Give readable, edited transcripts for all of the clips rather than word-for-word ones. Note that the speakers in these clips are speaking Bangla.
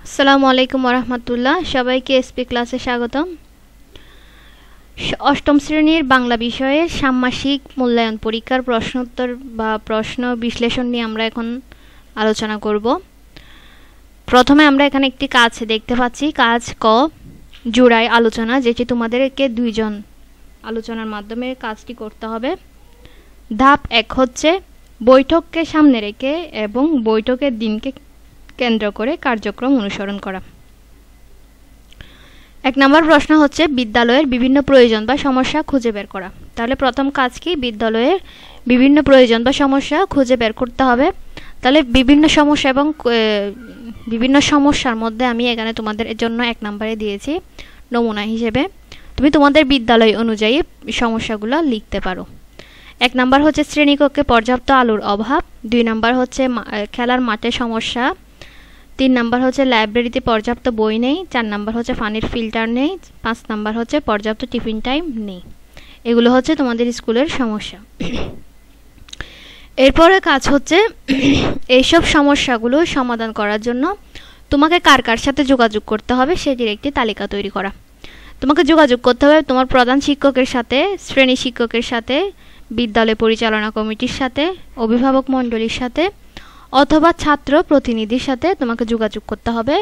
আসসালামু আলাইকুম ওরহমতুল্লাহ। সবাইকে এসপি ক্লাসে স্বাগতম। অষ্টম শ্রেণীর বাংলা বিষয়ের ষান্মাসিক মূল্যায়ন পরীক্ষার প্রশ্নোত্তর বা প্রশ্ন বিশ্লেষণ নিয়ে আমরা এখন আলোচনা করব। প্রথমে আমরা এখানে একটি কাজ দেখতে পাচ্ছি, কাজ ক জোড়ায় আলোচনা, যেটি তোমাদেরকে দুইজন আলোচনার মাধ্যমে কাজটি করতে হবে। ধাপ 1 হচ্ছে বৈঠককে সামনে রেখে এবং বৈঠকের দিনকে কেন্দ্র করে কার্যক্রম অনুসরণ করা। 1 নম্বর প্রশ্ন হচ্ছে বিদ্যালয়ের বিভিন্ন প্রয়োজন বা সমস্যা খুঁজে বের করা। তাহলে প্রথম কাজ কি? বিদ্যালয়ের বিভিন্ন প্রয়োজন বা সমস্যা খুঁজে বের করতে হবে। তাহলে বিভিন্ন সমস্যা এবং বিভিন্ন সমস্যার মধ্যে আমি এখানে তোমাদের জন্য 1 নম্বরে দিয়েছি নমুনা হিসেবে। তুমি তোমাদের বিদ্যালয় অনুযায়ী সমস্যাগুলো লিখতে পারো। 1 নম্বর হচ্ছে শ্রেণীকক্ষে পর্যাপ্ত আলোর অভাব, 2 নম্বর হচ্ছে খেলার মাঠে সমস্যা, 3 নম্বর হচ্ছে লাইব্রেরিতে পর্যাপ্ত বই নেই, 4 নম্বর হচ্ছে পানির ফিল্টার নেই, 5 নম্বর হচ্ছে পর্যাপ্ত টিফিন টাইম নেই। এগুলো হচ্ছে তোমাদের স্কুলের সমস্যা। এরপরে কাজ হচ্ছে এইসব সমস্যাগুলো সমাধান করার জন্য তোমাকে কার কার সাথে যোগাযোগ করতে হবে সেটির একটি তালিকা তৈরি করা। তোমাকে যোগাযোগ করতে হবে তোমার প্রধান শিক্ষকের সাথে, শ্রেণী শিক্ষকের সাথে, বিদ্যালয় পরিচালনা কমিটির সাথে, অভিভাবক মণ্ডলীর সাথে অথবা ছাত্র প্রতিনিধির সাথে তোমাকে যোগাযোগ করতে হবে।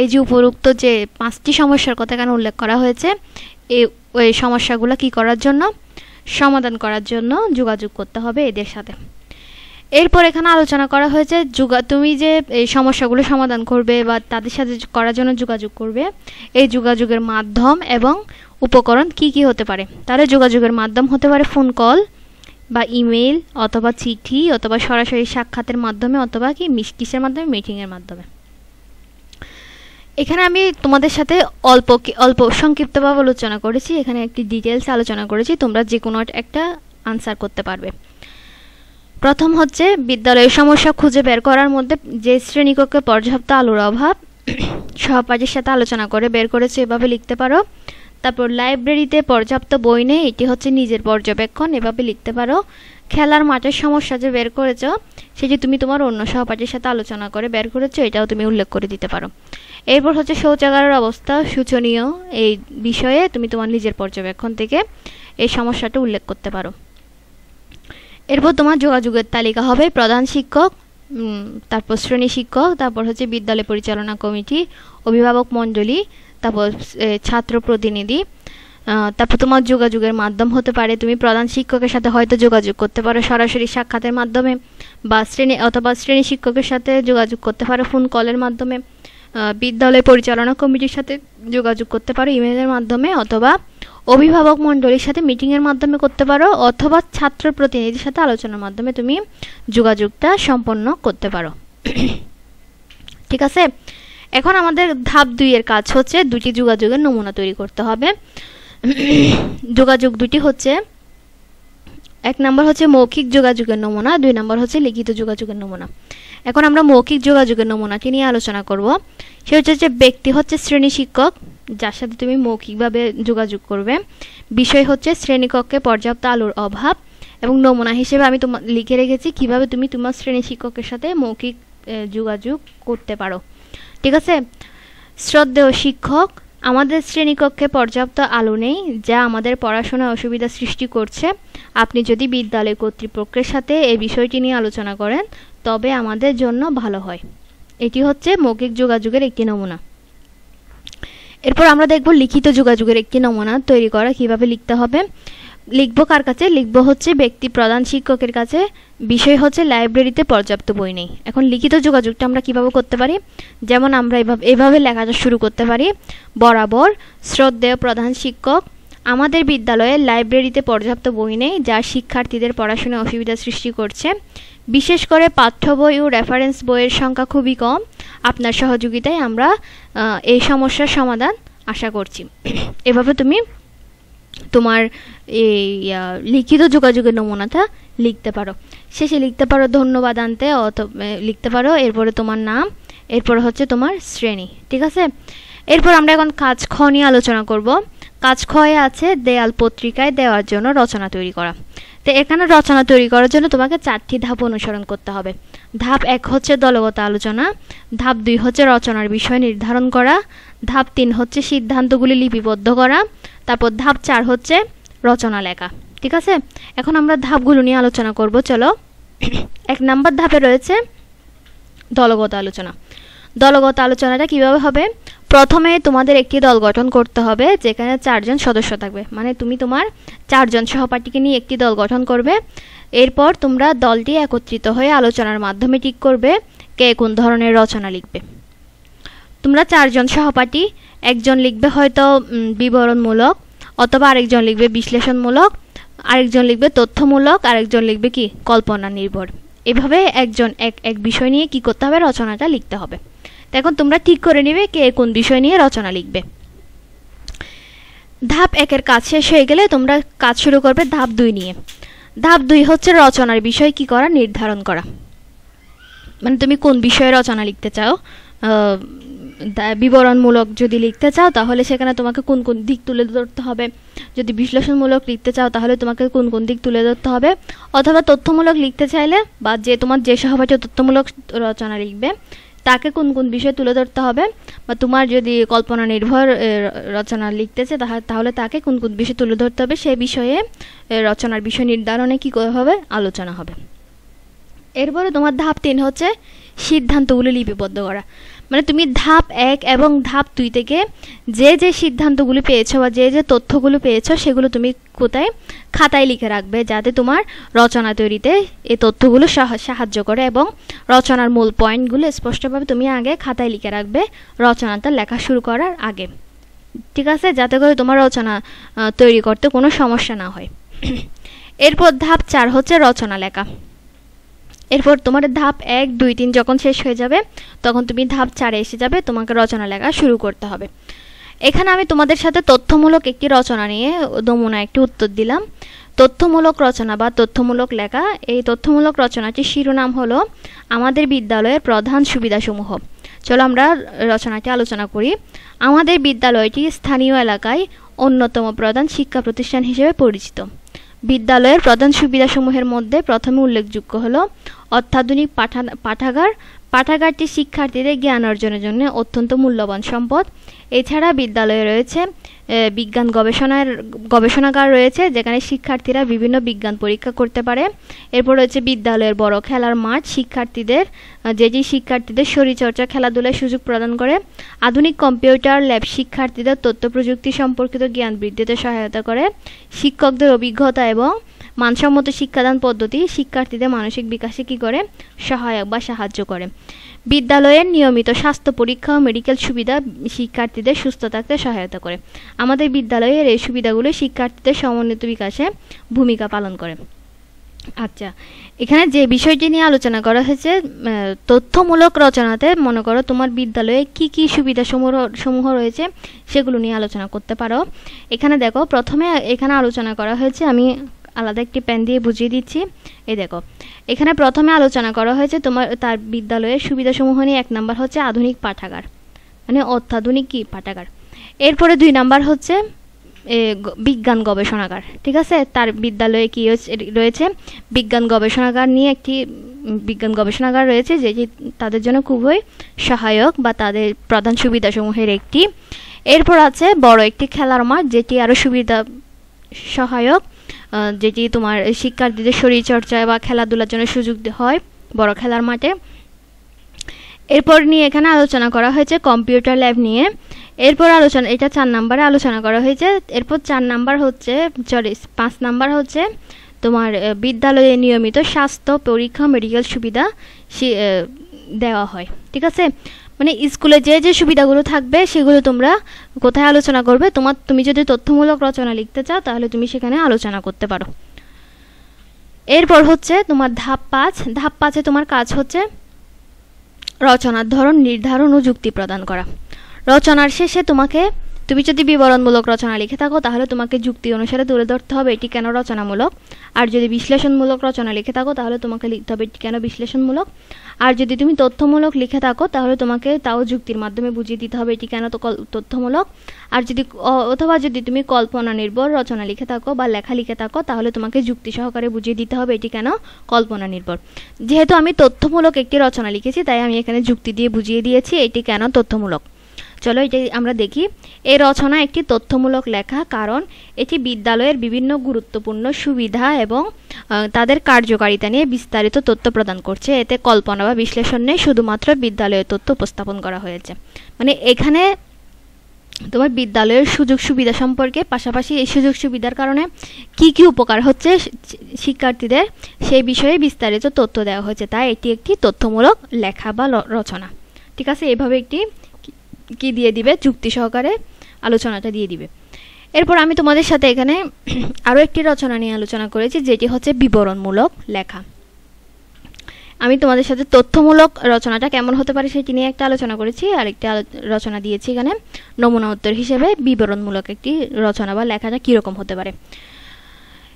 এই যে উপরোক্ত যে 5টি সমস্যার কথা এখানে উল্লেখ করা হয়েছে, এই সমস্যাগুলো কি করার জন্য? সমাধান করার জন্য যোগাযোগ করতে হবে এদের সাথে। এরপর এখানে আলোচনা করা হয়েছে তুমি যে এই সমস্যাগুলো সমাধান করবে বা তাদের সাথে করার জন্য যোগাযোগ করবে, এই যোগাযোগের মাধ্যম এবং উপকরণ কি কি হতে পারে। তাহলে যোগাযোগের মাধ্যম হতে পারে ফোন কল বা ইমেল অথবা চিঠি অথবা সরাসরি সাক্ষাতের মাধ্যমে অথবা কিসের মাধ্যমে? মিটিংয়ের মাধ্যমে। এখানে আমি তোমাদের সাথে অল্প সংক্ষিপ্তভাবে আলোচনা করেছি, এখানে একটি ডিটেলস আলোচনা করেছি, তোমরা যে কোনো একটা আনসার করতে পারবে। প্রথম হচ্ছে বিদ্যালয়ের সমস্যা খুঁজে বের করার মধ্যে যে শ্রেণীকক্ষে পর্যাপ্ত আলোর অভাব, সহপাঠীর সাথে আলোচনা করে বের করেছে, এভাবে লিখতে পারো। তারপর লাইব্রেরিতে পর্যাপ্ত বই নেই, এটি হচ্ছে নিজের পর্যবেক্ষণ, এভাবে লিখতে পারো। খেলার মাঠের সমস্যা যে বের করেছো সেটি তুমি তোমার অন্য সহপাঠীর সাথে আলোচনা করে বের করেছো, এটাও তুমি উল্লেখ করে দিতে পারো। এরপর হচ্ছে শৌচাগারের অবস্থা শোচনীয়, এই বিষয়ে তুমি তোমার নিজের পর্যবেক্ষণ থেকে এই সমস্যাটা উল্লেখ করতে পারো। এরপর তোমার যোগাযোগের তালিকা হবে প্রধান শিক্ষক, তারপর শ্রেণী শিক্ষক, তারপর হচ্ছে বিদ্যালয় পরিচালনা কমিটি, অভিভাবক মণ্ডলী, তারপর ছাত্র প্রতিনিধি। তারপর তোমার যোগাযোগের মাধ্যম হতে পারে তুমি প্রধান শিক্ষকের সাথে হয়তো যোগাযোগ করতে পারো সরাসরি সাক্ষাতের মাধ্যমে, বা শ্রেণী শিক্ষকের সাথে যোগাযোগ করতে পারো ফোন কলের মাধ্যমে, বিদ্যালয় পরিচালনা কমিটির সাথে যোগাযোগ করতে পারো ইমেলের মাধ্যমে, অথবা অভিভাবক মণ্ডলীর সাথে মিটিংয়ের মাধ্যমে করতে পারো, অথবা ছাত্র প্রতিনিধির সাথে আলোচনার মাধ্যমে তুমি যোগাযোগটা সম্পন্ন করতে পারো। ঠিক আছে, এখন আমাদের ধাপ 2 এর কাজ হচ্ছে 2টি যোগাযোগের নমুনা তৈরি করতে হবে। যোগাযোগ 2টি হচ্ছে 1 নম্বর হচ্ছে মৌখিক যোগাযোগের নমুনা, 2 নম্বর হচ্ছে লিখিত যোগাযোগের নমুনা। এখন আমরা মৌখিক যোগাযোগের নমুনাটি নিয়ে আলোচনা করব। সে হচ্ছে যে ব্যক্তি হচ্ছে শ্রেণী শিক্ষক, যার সাথে তুমি মৌখিকভাবে যোগাযোগ করবে। বিষয় হচ্ছে শ্রেণীকক্ষে পর্যাপ্ত আলোর অভাব, এবং নমুনা হিসেবে আমি লিখে রেখেছি কিভাবে তুমি তোমার শ্রেণী শিক্ষকের সাথে মৌখিক যোগাযোগ করতে পারো। ঠিক আছে, শ্রদ্ধেয় শিক্ষক, আমাদের শ্রেণীকক্ষে পর্যাপ্ত আলো নেই, যা আমাদের পড়াশোনায় অসুবিধা সৃষ্টি করছে। আপনি যদি বিদ্যালয় কর্তৃপক্ষের সাথে এই বিষয়টি নিয়ে আলোচনা করেন তবে আমাদের জন্য ভালো হয়। এটি হচ্ছে মৌখিক যোগাযোগের একটি নমুনা। এরপর আমরা দেখব লিখিত যোগাযোগের একটি নমুনা তৈরি করা কিভাবে লিখতে হবে। লিখব কার কাছে? লিখব হচ্ছে ব্যক্তি প্রধান শিক্ষকের কাছে। বিষয় হচ্ছে লাইব্রেরিতে পর্যাপ্ত বই নেই। এখন লিখিত যোগাযোগটা আমরা কিভাবে করতে পারি? যেমন আমরা এভাবে লেখাটা শুরু করতে পারি। বরাবর শ্রদ্ধেয় প্রধান শিক্ষক, আমাদের বিদ্যালয়ে লাইব্রেরিতে পর্যাপ্ত বই নেই, যা শিক্ষার্থীদের পড়াশোনায় অসুবিধা সৃষ্টি করছে। বিশেষ করে পাঠ্য বই ও রেফারেন্স বইয়ের সংখ্যা খুবই কম। আপনার সহযোগিতায় আমরা এই সমস্যার সমাধান আশা করছি। এভাবে তুমি তোমার এই লিখিত যোগাযোগের নমুনাটা লিখতে পারো। শেষে লিখতে পারো ধন্যবাদ আনতে, লিখতে পারো এরপরে তোমার নাম, এরপর হচ্ছে তোমার শ্রেণী। ঠিক আছে, এরপর আমরা এখন কাজ খ নিয়ে আলোচনা করব। কাজ খয়ে আছে দেয়াল পত্রিকায় দেওয়ার জন্য রচনা তৈরি করা। তো এখানে রচনা তৈরি করার জন্য তোমাকে 4টি ধাপ অনুসরণ করতে হবে। ধাপ 1 হচ্ছে দলগত আলোচনা, ধাপ 2 হচ্ছে রচনার বিষয় নির্ধারণ করা, ধাপ 3 হচ্ছে সিদ্ধান্তগুলি লিপিবদ্ধ করা, তারপর ধাপ 4 হচ্ছে রচনা লেখা। ঠিক আছে, এখন আমরা ধাপগুলো নিয়ে আলোচনা করব। চলো, 1 নাম্বার ধাপে রয়েছে দলগত আলোচনা। দলগত আলোচনাটা কিভাবে হবে? প্রথমে তোমাদের একটি দল গঠন করতে হবে যেখানে 4 জন সদস্য থাকবে, মানে তুমি তোমার 4 জন সহপাঠীকে নিয়ে একটি দল গঠন করবে। এরপর তোমরা দলটি একত্রিত হয়ে আলোচনার মাধ্যমে ঠিক করবে কে কোন ধরনের রচনা লিখবে। তোমরা 4 জন সহপাঠী, একজন লিখবে হয়তো বিবরণমূলক, অথবা আরেকজন লিখবে বিশ্লেষণমূলক, আরেকজন লিখবে তথ্যমূলক, আরেকজন লিখবে কি কল্পনা নির্ভর। এভাবে একজন এক বিষয় নিয়ে কি করতে হবে, রচনাটা লিখতে হবে। এখন তোমরা ঠিক করে নেবে কে কোন বিষয় নিয়ে রচনা লিখবে। ধাপ 1 কাজ শেষ হয়ে গেলে তোমরা কাজ শুরু করবে ধাপ 2 নিয়ে। ধাপ 2 হচ্ছে রচনার বিষয় কি করা, নির্ধারণ করা। মানে তুমি কোন বিষয়ে রচনা লিখতে চাও। বিবরণমূলক যদি লিখতে চাও তাহলে সেখানে তোমাকে কোন কোন দিক তুলে ধরতে হবে, যদি বিশ্লেষণমূলক লিখতে চাও তাহলে তোমাকে কোন কোন দিক তুলে ধরতে হবে, অথবা তথ্যমূলক লিখতে চাইলে বা তোমার যে সহপাঠী তথ্যমূলক রচনা লিখবে তাকে কোন কোন বিষয় তুলে ধরতে হবে, বা তোমার যদি কল্পনা নির্ভর রচনা লিখতেছে তাহলে তাকে কোন কোন বিষয় তুলে ধরতে হবে, সেই বিষয়ে রচনার বিষয় নির্ধারণে কি হবে, আলোচনা হবে। এরপরে তোমার ধাপ 3 হচ্ছে সিদ্ধান্তগুলো লিপিবদ্ধ করা। মানে তুমি ধাপ 1 এবং ধাপ 2 থেকে যে যে সিদ্ধান্তগুলো পেয়েছো বা যে যে তথ্যগুলো পেয়েছো সেগুলো তুমি কোথায়, খাতায় লিখে রাখবে, যাতে তোমার রচনা তৈরিতে এই তথ্যগুলো সাহায্য করে, এবং রচনার মূল পয়েন্টগুলো স্পষ্টভাবে তুমি আগে খাতায় লিখে রাখবে রচনাটা লেখা শুরু করার আগে। ঠিক আছে, যাতে করে তোমার রচনা তৈরি করতে কোনো সমস্যা না হয়। এরপর ধাপ 4 হচ্ছে রচনা লেখা। এরপর তোমার ধাপ 1, 2, 3 যখন শেষ হয়ে যাবে তখন তুমি ধাপ 4 এসে যাবে, তোমাকে রচনা লেখা শুরু করতে হবে। এখানে আমি তোমাদের সাথে তথ্যমূলক একটি রচনা নিয়ে নমুনা একটি উত্তর দিলাম। তথ্যমূলক রচনা বা তথ্যমূলক লেখা, এই তথ্যমূলক রচনাটির শিরোনাম হলো আমাদের বিদ্যালয়ের প্রধান সুবিধাসমূহ। চলো আমরা রচনাটি আলোচনা করি। আমাদের বিদ্যালয়টি স্থানীয় এলাকায় অন্যতম প্রধান শিক্ষা প্রতিষ্ঠান হিসেবে পরিচিত। বিদ্যালয়ের প্রধান সুবিধাসমূহের মধ্যে প্রথমে উল্লেখযোগ্য হলো অত্যাধুনিক পাঠাগার। পাঠাগারটি শিক্ষার্থীদের জ্ঞান অর্জনের জন্য অত্যন্ত মূল্যবান সম্পদ। এছাড়া বিদ্যালয়ে রয়েছে বিজ্ঞান গবেষণাগার রয়েছে, যেখানে শিক্ষার্থীরা বিভিন্ন বিজ্ঞান পরীক্ষা করতে পারে। এরপর রয়েছে বিদ্যালয়ের বড় খেলার মাঠ, যেটি শিক্ষার্থীদের শরীরচর্চা, খেলাধুলার সুযোগ প্রদান করে। আধুনিক কম্পিউটার ল্যাব শিক্ষার্থীদের তথ্য প্রযুক্তি সম্পর্কিত জ্ঞান বৃদ্ধিতে সহায়তা করে। শিক্ষকদের অভিজ্ঞতা এবং মানসম্মত শিক্ষাদান পদ্ধতি শিক্ষার্থীদের মানসিক বিকাশে কি করে, সহায়ক বা সাহায্য করে। বিদ্যালয়ের নিয়মিত স্বাস্থ্য পরীক্ষা ও মেডিকেল সুবিধা শিক্ষার্থীদের সুস্থ থাকতে সহায়তা করে। আমাদের বিদ্যালয়ের এই সুবিধাগুলো শিক্ষার্থীদের সমন্বিত বিকাশে ভূমিকা পালন করে। আচ্ছা, এখানে যে বিষয়টি নিয়ে আলোচনা করা হয়েছে, তথ্যমূলক রচনাতে মনে করো তোমার বিদ্যালয়ে কি কি সুবিধা সমূহ রয়েছে সেগুলো নিয়ে আলোচনা করতে পারো। এখানে দেখো, প্রথমে এখানে আলোচনা করা হয়েছে, আমি আলাদা একটি পেন দিয়ে বুঝিয়ে দিচ্ছি। এই দেখো, এখানে প্রথমে আলোচনা করা হয়েছে তার বিদ্যালয়ের সুবিধাসমূহ নিয়ে। 1 নাম্বার হচ্ছে আধুনিক পাঠাগার, মানে অত্যাধুনিক কি পাঠাগার। এরপরে 2 নাম্বার হচ্ছে বিজ্ঞান গবেষণাগার। ঠিক আছে, তার বিদ্যালয়ে কি রয়েছে, বিজ্ঞান গবেষণাগার নিয়ে একটি বিজ্ঞান গবেষণাগার রয়েছে, যেটি তাদের জন্য খুবই সহায়ক বা তাদের প্রধান সুবিধাসমূহের একটি। এরপর আছে বড় একটি খেলার মাঠ, যেটি আরও সুবিধা সহায়ক, যেটি তোমার শিক্ষার্থীদের শরীরচর্চা বা খেলাধুলার জন্য সুযোগ হয় বড় খেলার মাঠে। এরপর নিয়ে এখানে আলোচনা করা হয়েছে কম্পিউটার ল্যাব নিয়ে। এরপর এটা 4 নাম্বারে আলোচনা করা হয়েছে। এরপর 5 নাম্বার হচ্ছে তোমার বিদ্যালয়ে নিয়মিত স্বাস্থ্য পরীক্ষা, মেডিকেল সুবিধা দেওয়া হয়। ঠিক আছে, মানে স্কুলে যে যে সুবিধাগুলো থাকবে সেগুলো তোমরা কোথায় আলোচনা করবে, তুমি যদি তথ্যমূলক রচনা লিখতে চাও তাহলে তুমি সেখানে আলোচনা করতে পারো। এরপর হচ্ছে তোমার ধাপ 5। ধাপ 5-এ তোমার কাজ হচ্ছে রচনার ধরন নির্ধারণ ও যুক্তি প্রদান করা। রচনার শেষে তোমাকে তুমি যদি বিবরণমূলক রচনা লিখে থাকো তাহলে তোমাকে যুক্তি অনুসারে তুলে ধরতে হবে এটি কেন রচনামূলক। আর যদি বিশ্লেষণমূলক রচনা লিখে থাকো তাহলে তোমাকে লিখতে হবে এটি কেন বিশ্লেষণমূলক। আর যদি তুমি তথ্যমূলক লিখে থাকো তাহলে তোমাকে তাও যুক্তির মাধ্যমে বুঝিয়ে দিতে হবে এটি কেন তথ্যমূলক। আর যদি তুমি কল্পনা নির্ভর রচনা লিখে থাকো বা লেখা লিখে থাকো তাহলে তোমাকে যুক্তি সহকারে বুঝিয়ে দিতে হবে এটি কেন কল্পনা নির্ভর। যেহেতু আমি তথ্যমূলক একটি রচনা লিখেছি তাই আমি এখানে যুক্তি দিয়ে বুঝিয়ে দিয়েছি এটি কেন তথ্যমূলক। চলো এটি আমরা দেখি। এই রচনা একটি তথ্যমূলক লেখা কারণ এটি বিদ্যালয়ের বিভিন্ন গুরুত্বপূর্ণ সুবিধা এবং তাদের কার্যকারিতা নিয়ে বিস্তারিত তথ্য প্রদান করছে। এতে কল্পনা বা বিশ্লেষণ নেই, শুধুমাত্র বিদ্যালয়ের তথ্য উপস্থাপন করা হয়েছে। মানে এখানে তোমার বিদ্যালয়ের সুযোগ সুবিধা সম্পর্কে, পাশাপাশি এই সুযোগ সুবিধার কারণে কি কি উপকার হচ্ছে শিক্ষার্থীদের সেই বিষয়ে বিস্তারিত তথ্য দেওয়া হয়েছে, তাই এটি একটি তথ্যমূলক লেখা বা রচনা। ঠিক আছে, এভাবে একটি কি দিয়ে দিবে, যুক্তি সহকারে আলোচনাটা দিয়ে দিবে। এরপর আমি তোমাদের সাথে এখানে আরও একটি রচনা নিয়ে আলোচনা করেছি যেটি হচ্ছে বিবরণমূলক লেখা। আমি তোমাদের সাথে তথ্যমূলক রচনাটা কেমন হতে পারে সেটি নিয়ে একটা আলোচনা করেছি, আর একটা রচনা দিয়েছি এখানে নমুনা উত্তর হিসেবে বিবরণমূলক একটি রচনা বা লেখাটা কীরকম হতে পারে।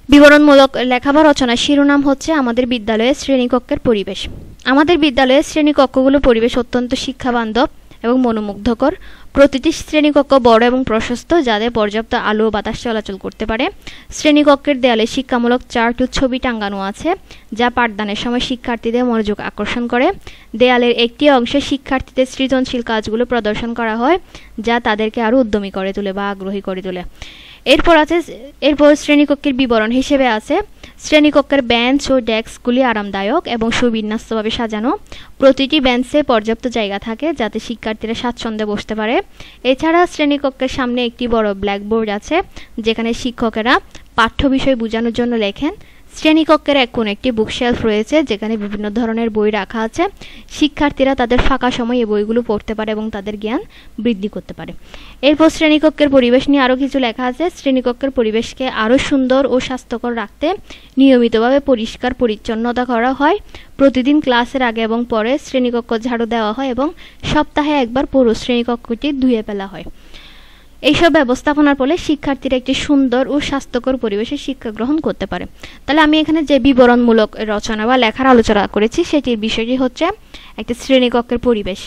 বিবরণমূলক লেখা বা রচনার শিরোনাম হচ্ছে আমাদের বিদ্যালয়ের শ্রেণীকক্ষের পরিবেশ। আমাদের বিদ্যালয়ের শ্রেণীকক্ষগুলোর পরিবেশ অত্যন্ত শিক্ষাবান্ধব এবং মনোমুগ্ধকর। প্রতিটি শ্রেণীকক্ষ বড় এবং প্রশস্ত, যাদের পর্যাপ্ত আলো ও বাতাস চলাচল করতে পারে। শ্রেণীকক্ষের দেয়ালে শিক্ষামূলক চার্ট ও ছবি টাঙানো আছে যা পাঠদানের সময় শিক্ষার্থীদের মনোযোগ আকর্ষণ করে। দেয়ালের একটি অংশে শিক্ষার্থীদের সৃজনশীল কাজগুলো প্রদর্শন করা হয় যা তাদেরকে আরও উদ্যমী করে তোলে বা আগ্রহী করে তোলে। এরপর শ্রেণীকক্ষের বিবরণ হিসেবে আছে শ্রেণীকক্ষের বেঞ্চ ও ডেস্কগুলি আরামদায়ক এবং সুবিন্যস্তভাবে সাজানো। প্রতিটি বেঞ্চে পর্যাপ্ত জায়গা থাকে যাতে শিক্ষার্থীরা স্বাচ্ছন্দ্যে বসতে পারে। এছাড়া শ্রেণীকক্ষের সামনে একটি বড় ব্ল্যাকবোর্ড আছে যেখানে শিক্ষকেরা পাঠ্য বিষয় বোঝানোর জন্য লেখেন। শ্রেণীকক্ষের এক কোণে একটি বুকশেলফ রয়েছে যেখানে বিভিন্ন ধরনের বই রাখা আছে। শিক্ষার্থীরা তাদের ফাঁকা সময়ে এই বইগুলো পড়তে পারে এবং তাদের জ্ঞান বৃদ্ধি করতে পারে। এরপর শ্রেণীকক্ষের পরিবেশ নিয়ে আরও কিছু লেখা আছে। শ্রেণীকক্ষের পরিবেশকে আরও সুন্দর ও স্বাস্থ্যকর রাখতে নিয়মিতভাবে পরিষ্কার পরিচ্ছন্নতা করা হয়। প্রতিদিন ক্লাসের আগে এবং পরে শ্রেণীকক্ষ ঝাড়ু দেওয়া হয় এবং সপ্তাহে একবার পুরো শ্রেণীকক্ষটি ধুয়ে ফেলা হয়। এইসব ব্যবস্থাপনার ফলে শিক্ষার্থীরা একটি সুন্দর ও স্বাস্থ্যকর পরিবেশে শিক্ষা গ্রহণ করতে পারে। তাহলে আমি এখানে যে বিবরণমূলক রচনা বা লেখার আলোচনা করেছি সেটির বিষয়টি হচ্ছে একটা শ্রেণীকক্ষের পরিবেশ।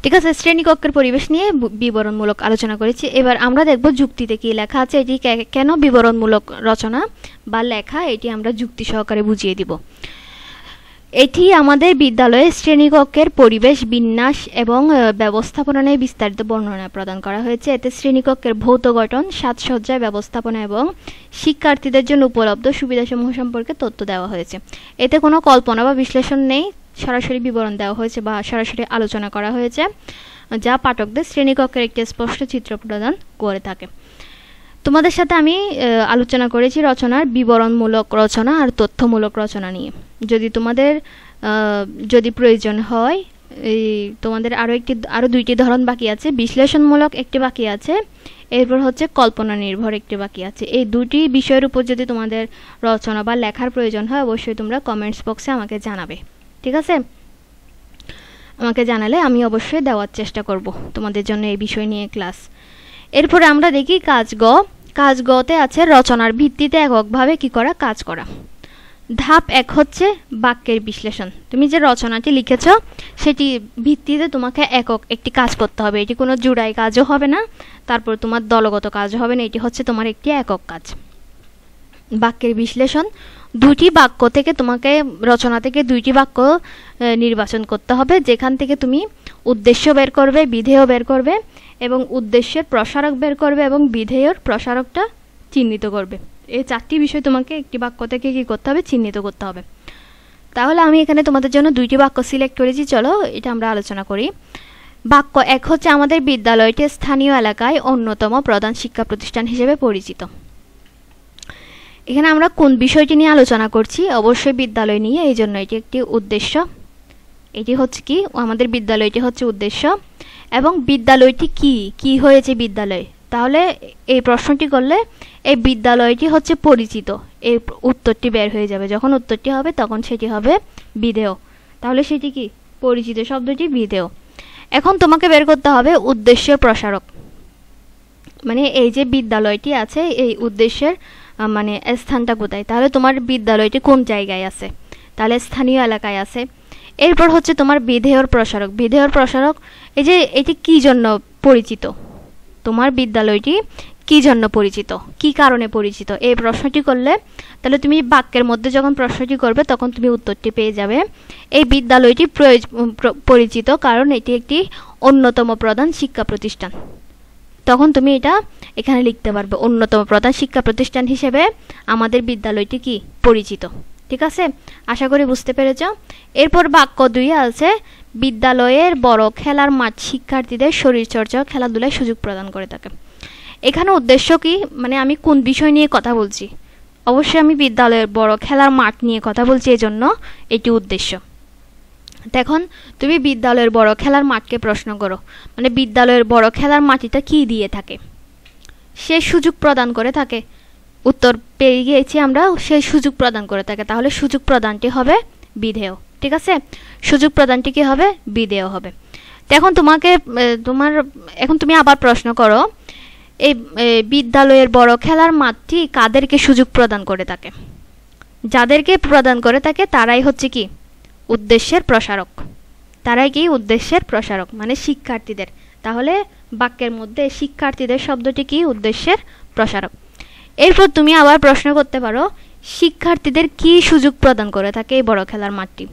ঠিক আছে, শ্রেণীকক্ষের পরিবেশ নিয়ে বিবরণমূলক আলোচনা করেছি। এবার আমরা দেখব যুক্তিতে কি লেখা আছে, এটি কেন বিবরণমূলক রচনা বা লেখা, এটি আমরা যুক্তি সহকারে বুঝিয়ে দিব। এটি আমাদের বিদ্যালয়ে শ্রেণীকক্ষের পরিবেশ, বিন্যাস এবং ব্যবস্থাপনা নিয়ে বিস্তারিত বর্ণনা প্রদান করা হয়েছে। এতে শ্রেণীকক্ষের ভৌত গঠন, সাজসজ্জা, ব্যবস্থাপনা এবং শিক্ষার্থীদের জন্য উপলব্ধ সুবিধাসমূহ সম্পর্কে তথ্য দেওয়া হয়েছে। এতে কোনো কল্পনা বা বিশ্লেষণ নেই, সরাসরি বিবরণ দেওয়া হয়েছে বা সরাসরি আলোচনা করা হয়েছে যা পাঠকদের শ্রেণীকক্ষের একটি স্পষ্ট চিত্র প্রদান করে থাকে। তোমাদের সাথে আমি আলোচনা করেছি রচনার বিবরণমূলক রচনা আর তথ্যমূলক রচনা নিয়ে। যদি তোমাদের যদি প্রয়োজন হয়, তোমাদের আরও দুইটি ধরন বাকি আছে। বিশ্লেষণমূলক একটি বাকি আছে, এরপর হচ্ছে কল্পনা নির্ভর একটি বাকি আছে। এই দুটি বিষয়ের উপর যদি তোমাদের রচনা বা লেখার প্রয়োজন হয় অবশ্যই তোমরা কমেন্টস বক্সে আমাকে জানাবে। ঠিক আছে, আমাকে জানালে আমি অবশ্যই দেওয়ার চেষ্টা করব তোমাদের জন্য এই বিষয় নিয়ে ক্লাস। এরপরে আমরা দেখি কাজ গ। কাজ গতে আছে রচনার ভিত্তিতে এককভাবে কি করা, কাজ করা। ধাপ 1 হচ্ছে বাক্যের বিশ্লেষণ। তুমি যে রচনাটি লিখেছ সেটি ভিত্তিতে তোমাকে একক একটি কাজ করতে হবে। এটি কোনো জুড়াই কাজও হবে না, তারপর তোমার দলগত কাজও হবে না, এটি হচ্ছে তোমার একটি একক কাজ। বাক্যের বিশ্লেষণ, দুটি বাক্য থেকে তোমাকে রচনা থেকে দুইটি বাক্য নির্বাচন করতে হবে যেখান থেকে তুমি উদ্দেশ্য বের করবে, বিধেয় বের করবে এবং উদ্দেশ্যের প্রসারক বের করবে এবং বিধেয়র প্রসারকটা চিহ্নিত করবে। এই 4টি বিষয় তোমাকে একটি বাক্য থেকে কি করতে হবে, চিহ্নিত করতে হবে। তাহলে আমি এখানে তোমাদের জন্য 2টি বাক্য সিলেক্ট করেছি, চলো এটা আমরা আলোচনা করি। বাক্য 1 হচ্ছে আমাদের বিদ্যালয়টি স্থানীয় এলাকায় অন্যতম প্রধান শিক্ষা প্রতিষ্ঠান হিসেবে পরিচিত। এখানে আমরা কোন বিষয়টি নিয়ে আলোচনা করছি, অবশ্যই বিদ্যালয় নিয়ে, এই জন্য এটি একটি উদ্দেশ্য। এটি হচ্ছে কি, আমাদের বিদ্যালয়টি হচ্ছে উদ্দেশ্য। এবং বিদ্যালয়টি কি হয়েছে বিদ্যালয়, তাহলে এই প্রশ্নটি করলে এই বিদ্যালয়টি হচ্ছে পরিচিত, এই উত্তরটি বের হয়ে যাবে। যখন উত্তরটি হবে তখন সেটি হবে বিধেয়। তাহলে সেটি কি, পরিচিত শব্দটি বিধেয়। এখন তোমাকে বের করতে হবে উদ্দেশ্যের প্রসারক। মানে এই যে বিদ্যালয়টি আছে এই উদ্দেশ্যের মানে স্থানটা কোথায়, তাহলে তোমার বিদ্যালয়টি কোন জায়গায় আছে, তাহলে স্থানীয় এলাকায় আছে। এরপর হচ্ছে তোমার বিধেয়র প্রসারক। বিধেয়র প্রসারক এই যে এটি কী জন্য পরিচিত, তোমার বিদ্যালয়টি কী জন্য পরিচিত, কী কারণে পরিচিত, এই প্রশ্নটি করলে তাহলে তুমি বাক্যের মধ্যে যখন প্রশ্নটি করবে তখন তুমি উত্তরটি পেয়ে যাবে। এই বিদ্যালয়টি পরিচিত কারণ এটি একটি অন্যতম প্রধান শিক্ষা প্রতিষ্ঠান। তখন তুমি এটা এখানে লিখতে পারবে, অন্যতম প্রধান শিক্ষা প্রতিষ্ঠান হিসেবে আমাদের বিদ্যালয়টি কি পরিচিত। ঠিক আছে, আশা করি বুঝতে পেরেছ। এরপর বাক্য 2 আছে বিদ্যালয়ের বড় খেলার মাঠ শিক্ষার্থীদের শরীরচর্চা ও খেলাধুলায় সুযোগ প্রদান করে থাকে। এখানে উদ্দেশ্য কি, মানে আমি কোন বিষয় নিয়ে কথা বলছি, অবশ্যই আমি বিদ্যালয়ের বড় খেলার মাঠ নিয়ে কথা বলছি, এজন্য এটি উদ্দেশ্য। এখন তুমি বিদ্যালয়ের বড় খেলার মাঠকে প্রশ্ন করো, মানে বিদ্যালয়ের বড় খেলার মাঠটা কি দিয়ে থাকে, সে সুযোগ প্রদান করে থাকে। উত্তর পেয়ে গিয়েছি আমরা, সেই সুযোগ প্রদান করে থাকে, তাহলে সুযোগ প্রদানটি হবে বিধেয়। ঠিক আছে, সুযোগ প্রদানটি কি হবে, বিধেয় হবে। এখন এখন তুমি আবার প্রশ্ন করো, এই বিদ্যালয়ের বড় খেলার মাঠটি কাদেরকে সুযোগ প্রদান করে থাকে, যাদেরকে প্রদান করে থাকে তারাই হচ্ছে কি উদ্দেশ্যের প্রসারক, তারাই কি উদ্দেশ্যের প্রসারক, মানে শিক্ষার্থীদের। তাহলে বাক্যের মধ্যে শিক্ষার্থীদের শব্দটি কি উদ্দেশ্যের প্রসারক। এরপর তুমি আবার প্রশ্ন করতে পারো শিক্ষার্থীদের কি সুযোগ প্রদান করে থাকে এই বড় খেলার মাঠটি,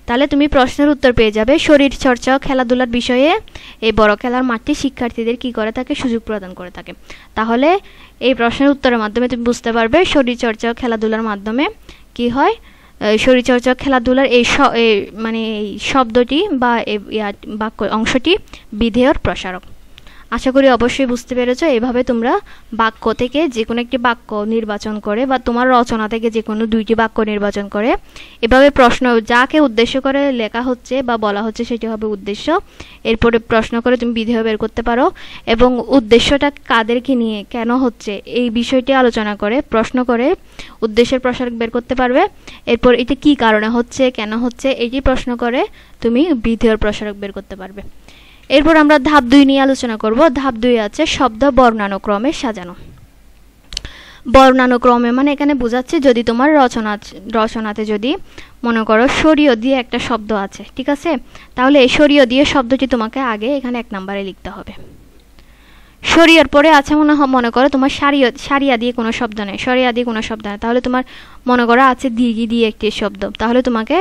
তাহলে তুমি প্রশ্নের উত্তর পেয়ে যাবে শরীর চর্চা ও খেলাধুলার বিষয়ে এই বড় খেলার মাঠটি শিক্ষার্থীদের কি করে থাকে, সুযোগ প্রদান করে থাকে। তাহলে এই প্রশ্নের উত্তরের মাধ্যমে তুমি বুঝতে পারবে শরীর চর্চা ও খেলাধুলার মাধ্যমে কি হয়, শরীরচর্চা খেলাধুলার এই মানে এই শব্দটি বা বাক্য অংশটি বিধেয়র প্রসারক। আশা করি অবশ্যই বুঝতে পেরেছো। এভাবে তোমরা বাক্য থেকে যে কোনো একটি বাক্য নির্বাচন করে বা তোমার রচনা থেকে যে কোনো 2টি বাক্য নির্বাচন করে এভাবে প্রশ্ন যাকে উদ্দেশ্য করে লেখা হচ্ছে বা বলা হচ্ছে সেটি হবে উদ্দেশ্য। এরপরে প্রশ্ন করে তুমি বিধেয় বের করতে পারো এবং উদ্দেশ্যটা কাদেরকে নিয়ে কেন হচ্ছে এই বিষয়টি আলোচনা করে প্রশ্ন করে উদ্দেশ্যের প্রসারক বের করতে পারবে। এরপর এটি কী কারণে হচ্ছে, কেন হচ্ছে, এটি প্রশ্ন করে তুমি বিধেয়র প্রসারক বের করতে পারবে। এরপর আমরা ধাপ 2 নিয়ে আলোচনা করব। ধাপ 2 আছে শব্দ বর্ণানুক্রমে সাজানো। বর্ণানুক্রমে মানে এখানে বোঝাচ্ছে যদি তোমার রচনাতে যদি মনে করো সরিয় দিয়ে একটা শব্দ আছে, ঠিক আছে, তাহলে এই সরিয় দিয়ে শব্দটি তোমাকে আগে এখানে 1 নম্বরে লিখতে হবে। সরিয়ার পরে আছে মনে করো তোমার সারিয়া দিয়ে কোনো শব্দ নেই, সরিয়া দিয়ে কোনো শব্দ নেই, তাহলে তোমার মনে করো আছে দীর্ঘি দিয়ে একটি শব্দ, তাহলে তোমাকে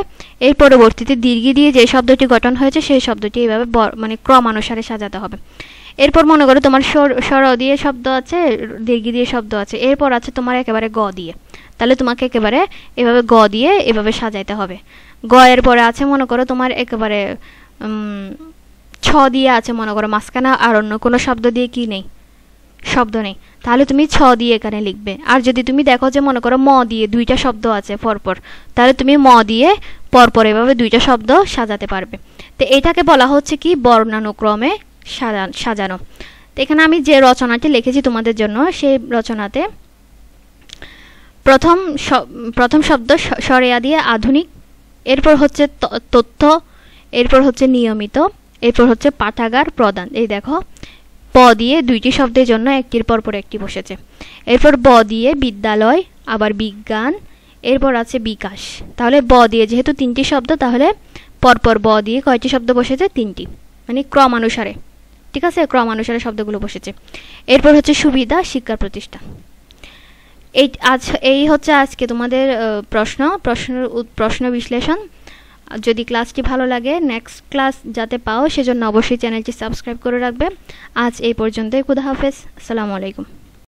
এর পরবর্তীতে দীর্ঘি দিয়ে যে শব্দটি গঠন হয়েছে সেই শব্দটি এইভাবে মানে ক্রমানুসারে সাজাতে হবে। এরপর মনে করো তোমার স্বর দিয়ে শব্দ আছে, দীর্ঘি দিয়ে শব্দ আছে, এরপর আছে তোমার একেবারে গ দিয়ে, তাহলে তোমাকে একেবারে এভাবে গ দিয়ে এভাবে সাজাইতে হবে। গ এর পরে আছে মনে করো তোমার একেবারে ছ দিয়ে আছে মনে করো মাঝখানে আর অন্য কোনো শব্দ দিয়ে কি নেই, শব্দ নেই, তাহলে তুমি ছ দিয়ে এখানে লিখবে। আর যদি তুমি দেখো যে মনে করো ম দিয়ে 2টা শব্দ আছে পরপর, তাহলে তুমি ম দিয়ে পরপর এভাবে 2টা শব্দ সাজাতে পারবে। তো এটাকে বলা হচ্ছে কি বর্ণানুক্রমে সাজানো। তো এখানে আমি যে রচনাটি লিখেছি তোমাদের জন্য সেই রচনাতে প্রথম শব্দ সরেয়া দিয়ে আধুনিক, এরপর হচ্ছে তথ্য, এরপর হচ্ছে নিয়মিত, এরপর হচ্ছে পাঠাগার প্রদান। এই দেখো প দিয়ে 2টি শব্দের জন্য একটির পরপর একটি বসেছে। এরপর ব দিয়ে বিদ্যালয়, আবার বিজ্ঞান, এরপর আছে বিকাশ। তাহলে ব দিয়ে যেহেতু 3টি শব্দ তাহলে পরপর ব দিয়ে কয়টি শব্দ বসেছে, 3টি, মানে ক্রমানুসারে, ঠিক আছে, ক্রমানুসারে শব্দগুলো বসেছে। এরপর হচ্ছে সুবিধা শিক্ষা প্রতিষ্ঠান। এই হচ্ছে আজকে তোমাদের প্রশ্ন বিশ্লেষণ। যদি ক্লাসটি ভালো লাগে নেক্সট ক্লাস যাতে পাও সেজন্য অবশ্যই চ্যানেলটি সাবস্ক্রাইব করে রাখবে। আজ এই পর্যন্তই, খুদা হাফেজ, আসসালামু আলাইকুম।